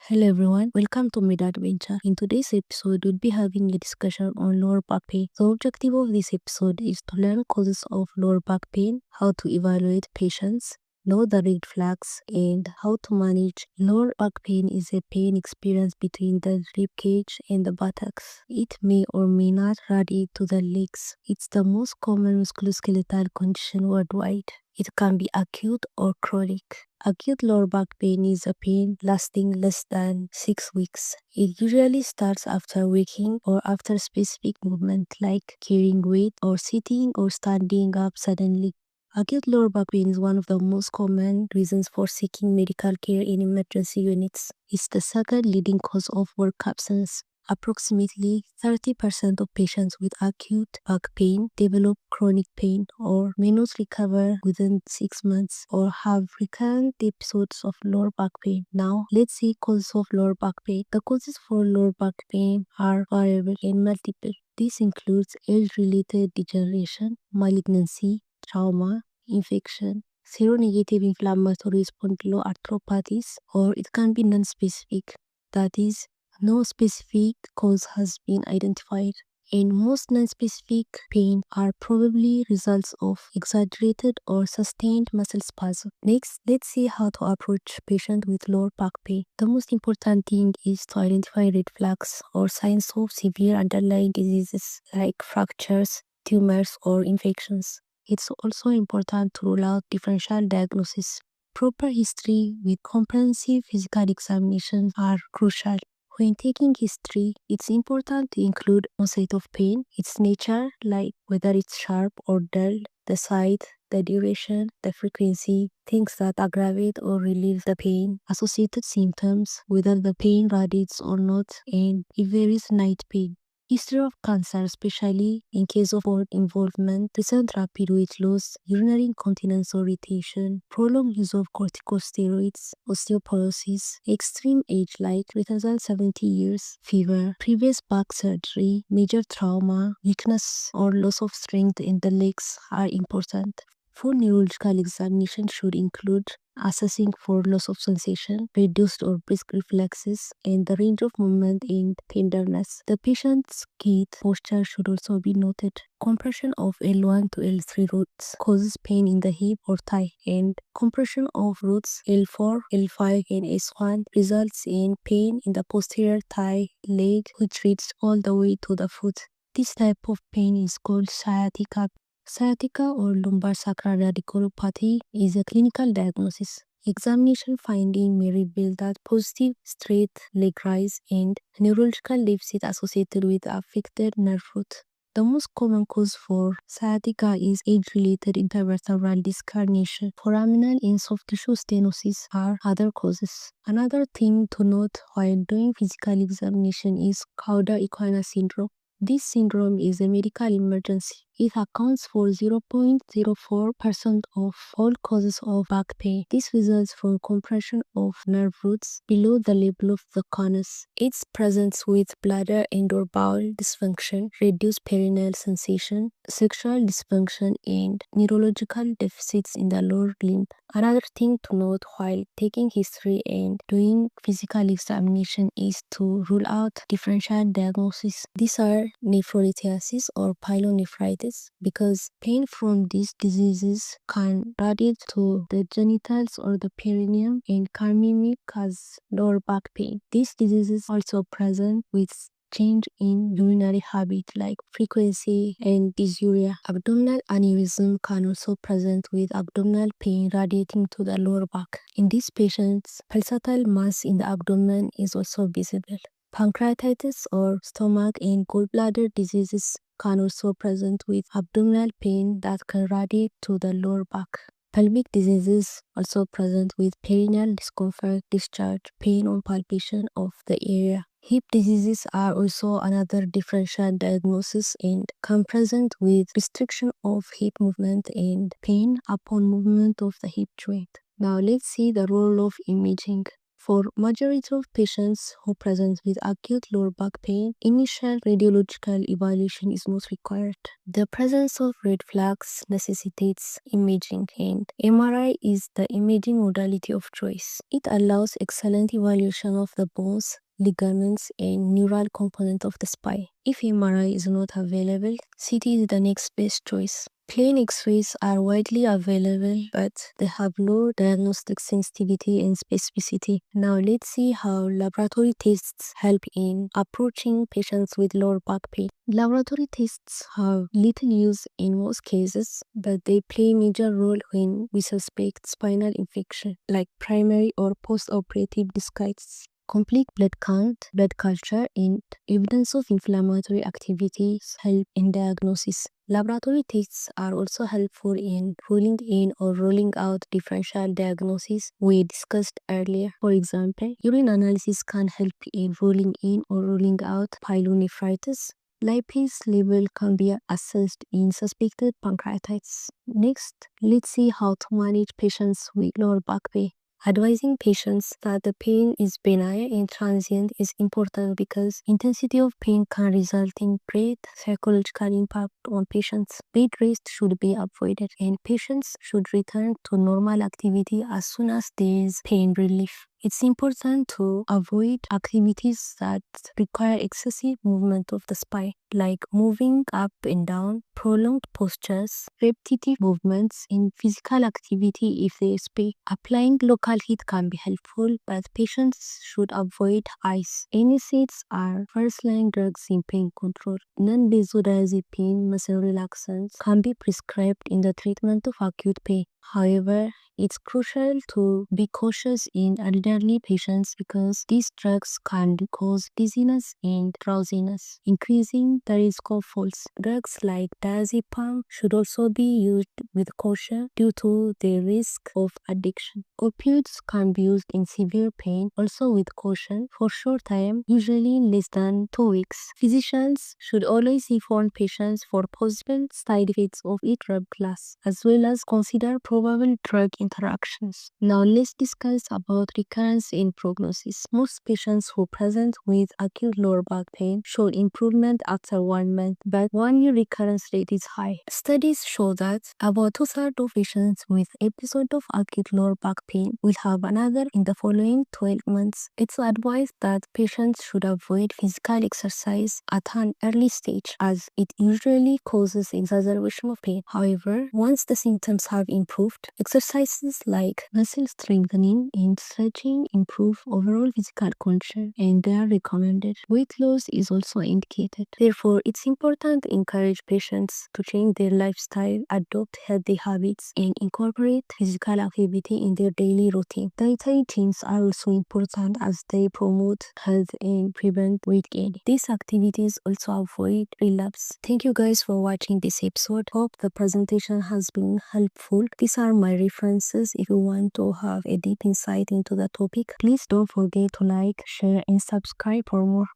Hello everyone, welcome to Mid Adventure. In today's episode, we'll be having a discussion on lower back pain. The objective of this episode is to learn causes of lower back pain, how to evaluate patients, know the red flags, and how to manage. Lower back pain is a pain experienced between the rib cage and the buttocks. It may or may not radiate to the legs. It's the most common musculoskeletal condition worldwide. It can be acute or chronic. Acute lower back pain is a pain lasting less than 6 weeks. It usually starts after waking or after specific movement like carrying weight or sitting or standing up suddenly. Acute lower back pain is one of the most common reasons for seeking medical care in emergency units. It's the second leading cause of work absence. Approximately 30% of patients with acute back pain develop chronic pain or may not recover within 6 months or have recurrent episodes of lower back pain. Now, let's see causes of lower back pain. The causes for lower back pain are variable and multiple. This includes age-related degeneration, malignancy, trauma, infection, seronegative inflammatory spondyloarthropathies, or it can be non-specific. That is, no specific cause has been identified, and most non-specific pain are probably results of exaggerated or sustained muscle spasm. Next, let's see how to approach patients with lower back pain. The most important thing is to identify red flags or signs of severe underlying diseases like fractures, tumors, or infections. It's also important to rule out differential diagnosis. Proper history with comprehensive physical examinations are crucial. When taking history, it's important to include onset of pain, its nature, like whether it's sharp or dull, the site, the duration, the frequency, things that aggravate or relieve the pain, associated symptoms, whether the pain radiates or not, and if there is night pain. History of cancer, especially in case of blood involvement, recent rapid weight loss, urinary incontinence or irritation, prolonged use of corticosteroids, osteoporosis, extreme age like greater than 70 years, fever, previous back surgery, major trauma, weakness or loss of strength in the legs are important. Full neurological examination should include assessing for loss of sensation, reduced or brisk reflexes, and the range of movement and tenderness. The patient's gait posture should also be noted. Compression of L1 to L3 roots causes pain in the hip or thigh, and compression of roots L4, L5, and S1 results in pain in the posterior thigh leg, which reaches all the way to the foot. This type of pain is called sciatica. Sciatica or lumbar sacral radiculopathy is a clinical diagnosis. Examination finding may reveal that positive straight leg rise and neurological deficit associated with affected nerve root. The most common cause for sciatica is age-related intervertebral disc herniation. Foraminal and soft tissue stenosis are other causes. Another thing to note while doing physical examination is Cauda-Equina syndrome. This syndrome is a medical emergency. It accounts for 0.04% of all causes of back pain. This results from compression of nerve roots below the level of the conus. Its presence with bladder and or bowel dysfunction, reduced perineal sensation, sexual dysfunction, and neurological deficits in the lower limb. Another thing to note while taking history and doing physical examination is to rule out differential diagnosis. These are nephrolithiasis or pyelonephritis, because pain from these diseases can radiate to the genitals or the perineum and can mimic as lower back pain. These diseases also present with change in urinary habit like frequency and dysuria. Abdominal aneurysm can also present with abdominal pain radiating to the lower back. In these patients, pulsatile mass in the abdomen is also visible. Pancreatitis or stomach and gallbladder diseases can also present with abdominal pain that can radiate to the lower back. Pelvic diseases also present with perineal discomfort, discharge, pain or palpation of the area. Hip diseases are also another differential diagnosis and can present with restriction of hip movement and pain upon movement of the hip joint. Now let's see the role of imaging. For majority of patients who present with acute lower back pain, initial radiological evaluation is not required. The presence of red flags necessitates imaging, and MRI is the imaging modality of choice. It allows excellent evaluation of the bones, ligaments, and neural component of the spine. If MRI is not available, CT is the next best choice. Plain X-rays are widely available, but they have low diagnostic sensitivity and specificity. Now let's see how laboratory tests help in approaching patients with lower back pain. Laboratory tests have little use in most cases, but they play a major role when we suspect spinal infection, like primary or post-operative discitis. Complete blood count, blood culture, and evidence of inflammatory activities help in diagnosis. Laboratory tests are also helpful in ruling in or ruling out differential diagnoses we discussed earlier. For example, urine analysis can help in ruling in or ruling out pyelonephritis. Lipase level can be assessed in suspected pancreatitis. Next, let's see how to manage patients with lower back pain. Advising patients that the pain is benign and transient is important because intensity of pain can result in great psychological impact on patients. Bed rest should be avoided, and patients should return to normal activity as soon as there is pain relief. It's important to avoid activities that require excessive movement of the spine, like moving up and down, prolonged postures, repetitive movements in physical activity if there is pain. Applying local heat can be helpful, but patients should avoid ice. NSAIDs are first-line drugs in pain control. Non-benzodiazepine muscle relaxants can be prescribed in the treatment of acute pain. However, it's crucial to be cautious in elderly patients because these drugs can cause dizziness and drowsiness, increasing the risk of falls. Drugs like diazepam should also be used with caution due to the risk of addiction. Opioids can be used in severe pain, also with caution, for short time, usually less than 2 weeks. Physicians should always inform patients for possible side effects of each drug class, as well as consider probable drug interactions. Now let's discuss about recurrence in prognosis. Most patients who present with acute lower back pain show improvement after 1 month, but 1-year recurrence rate is high. Studies show that about 2/3 of patients with episode of acute lower back pain will have another in the following 12 months. It's advised that patients should avoid physical exercise at an early stage as it usually causes exacerbation of pain. However, once the symptoms have improved, exercises like muscle strengthening and stretching improve overall physical condition and they are recommended. Weight loss is also indicated. Therefore, it's important to encourage patients to change their lifestyle, adopt healthy habits, and incorporate physical activity in their daily routine. Dietary changes are also important as they promote health and prevent weight gain. These activities also avoid relapse. Thank you guys for watching this episode. Hope the presentation has been helpful. These are my references if you want to have a deep insight into the topic. Please don't forget to like, share, and subscribe for more.